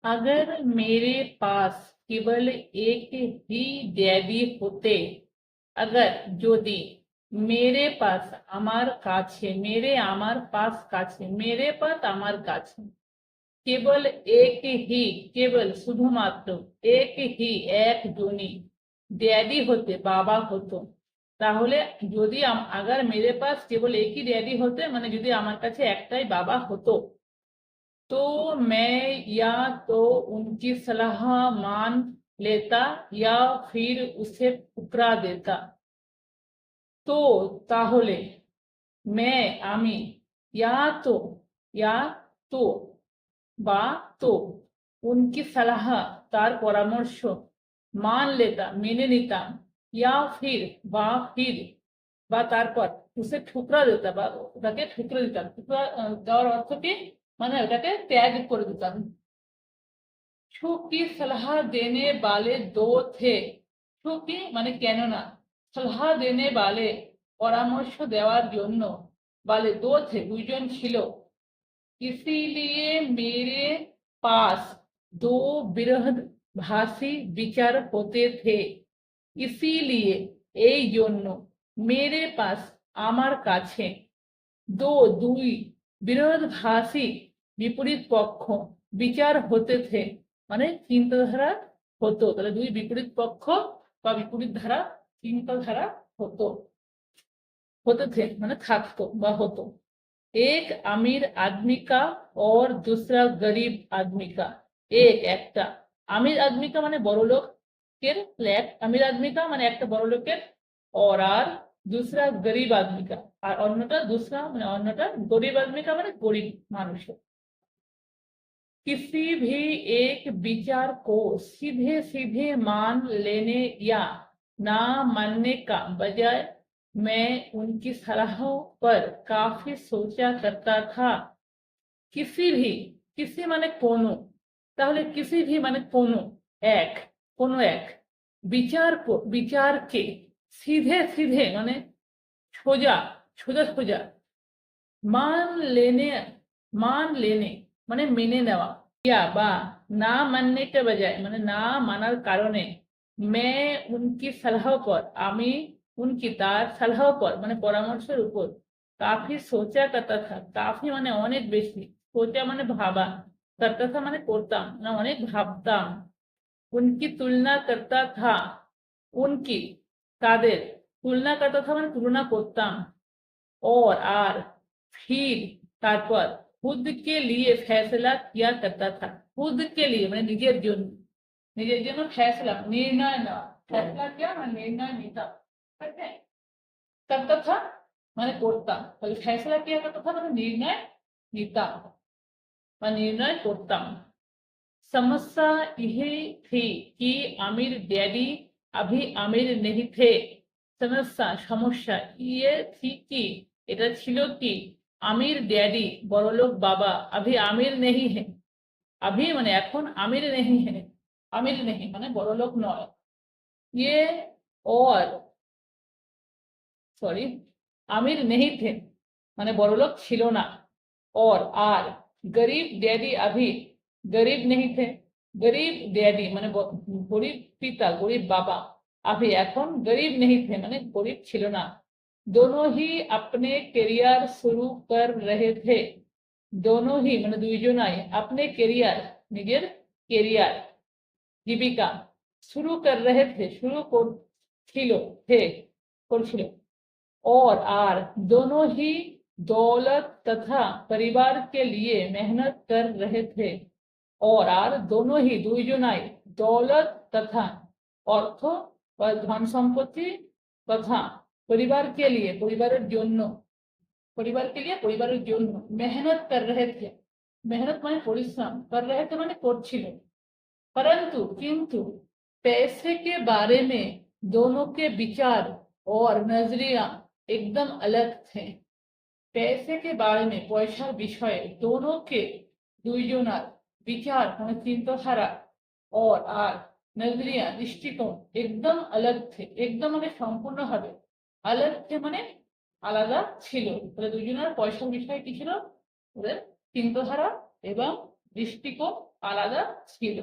अगर मेरे पास केवल एक ही डैडी होते, अगर যদি मेरे पास আমার কাছে, मेरे আমার पास কাছে, मेरे पास আমার কাছে কেবল এক হি, কেবল শুধুমাত্র এক হি, একজনই ড্যাডি হতে, বাবা হতো, তাহলে যদি अगर मेरे पास केवल एक ही डैडी होते মানে যদি আমার কাছে একটাই বাবা হতো, तो मैं या तो उनकी सलाह मान लेता या फिर उसे ठुकरा देता। तो ताहले मैं आमी या तो, या तो বা তো उनकी सलाह তার পরামর্শ मान लेता মেনে নিতাম, या फिर বা फिर বা তারপর उसे ठुकरा देता বা ওটাকে ठुकरा দিতাম। ठुकरा দেওয়ার অর্থ কি, মানে ওটাকে ত্যাগ করে দিতাম। छुकी सलाह देने वाले दो थे, छुकी মানে কেননা, सलाह देने वाले পরামর্শ দেওয়ার জন্য, वाले दो थे দুইজন ছিল, इसीलिए मेरे पास दो विरोधाभासी विचार होते थे। इसीलिए এই জন্য, मेरे पास আমার কাছে, दो দুই, বিরোধাভাসী বিপরীত পক্ষ, বিচার হতে থে মানে চিন্তাধারা হতো, তাহলে দুই বিপরীত পক্ষ বা বিপরীত ধারা চিন্তাধারা হতো, होते थे মানে থাকতো বা হতো। एक अमीर आदमी का और दूसरा गरीब आदमी का, एक একটা अमीर आदमी का মানে বড় লোকের, এক अमीर आदमी का মানে একটা বড় লোকের, और दूसरा गरीब आदमी का, আর অন্যটা दूसरा মানে অন্যটা गरीब आदमी का মানে গরিব মানুষের। किसी भी एक विचार को सीधे सीधे मान लेने या ना मानने का बजाय मैं उनकी सलाहों पर काफी सोचा करता था। किसी भी, किसी माने कोनो, তাহলে किसी भी माने कोनो एक, कोनो एक, विचार को, विचार के, सीधे सीधे माने সোজা, সোজা সোজা, मान लेने, मान लेने মানে মেনে নেওয়া, या বা না মানने के बजाय মানে না মানার কারণে, मैं उनकी सलाह पर আমি उनकी তার सलाह पर মানে পরামর্শের উপর, काफी सोचा करता था, काफी মানে অনেক বেশি, सोचा মানে ভাবা, करता था মানে করতাম না অনেক ভাবতাম, उनकी तुलना करता था, उनकी তাদের, तुलना करता था মানে তুলনা করতাম, और फिर তারপর खुद के लिए फैसला किया करता था, खुद के लिए মানে নিজের জন্য फैसला निर्णय নেওয়া, फैसला किया মানে निर्णय নিতাম, ঠিক আছে। करता था মানে করতাম, তাহলে फैसला किया करता था মানে निर्णय নিতাম বা निर्णय করতাম। समस्या यही थी कि अमीर डैडी अभी अमीर नहीं थे। समस्या সমস্যা, ये थी कि এটা ছিল কি, আমির ড্যাডি বড়লোক বাবা, अभी आमिर नहीं है, अभी মানে এখন, आमिर नहीं है, आमिर नहीं মানে বড়লোক নয়, ये और सॉरी आमिर नहीं थे মানে বড়লোক ছিল না, और गरीब डैडी अभी गरीब नहीं थे, गरीब डैडी মানে গরিব পিতা, গরিব বাবা, अभी এখন गरीब नहीं थे মানে গরিব ছিল না। दोनों ही अपने करियर शुरू कर रहे थे, दोनों ही মানে দুইজনাই, अपने करियर নিজের কেরিয়ার, জীবিকা, शुरू कर रहे थे शुरू করছিল, थे করছিল, और दोनों ही दौलत तथा परिवार के लिए मेहनत कर रहे थे, और दोनों ही দুইজনাই दौलत तथा অর্থ বা ধন সম্পত্তি তথা परिवार के लिए परिवारेर জন্য, परिवार के लिए परिवारेर জন্য मेहनत कर रहे थे, मेहनत माने परिश्रम, कर रहे थे माने করছিলেন, परंतु किंतु पैसे के बारे में दोनों के विचार और नजरिया एकदम अलग थे। पैसे के बारे में পয়সার বিষয়ে दोनों के দুইজনার विचार মানে চিন্তাধারা, और नजरिया दृष्टिकोण एकदम अलग थे, एकदम মানে সম্পূর্ণভাবে, अलग थे মানে আলাদা ছিল, তাহলে দুইজনের পয়সার বিষয়ে কি ছিল, ওদের চিন্তাধারা এবং দৃষ্টিকোণ আলাদা ছিল।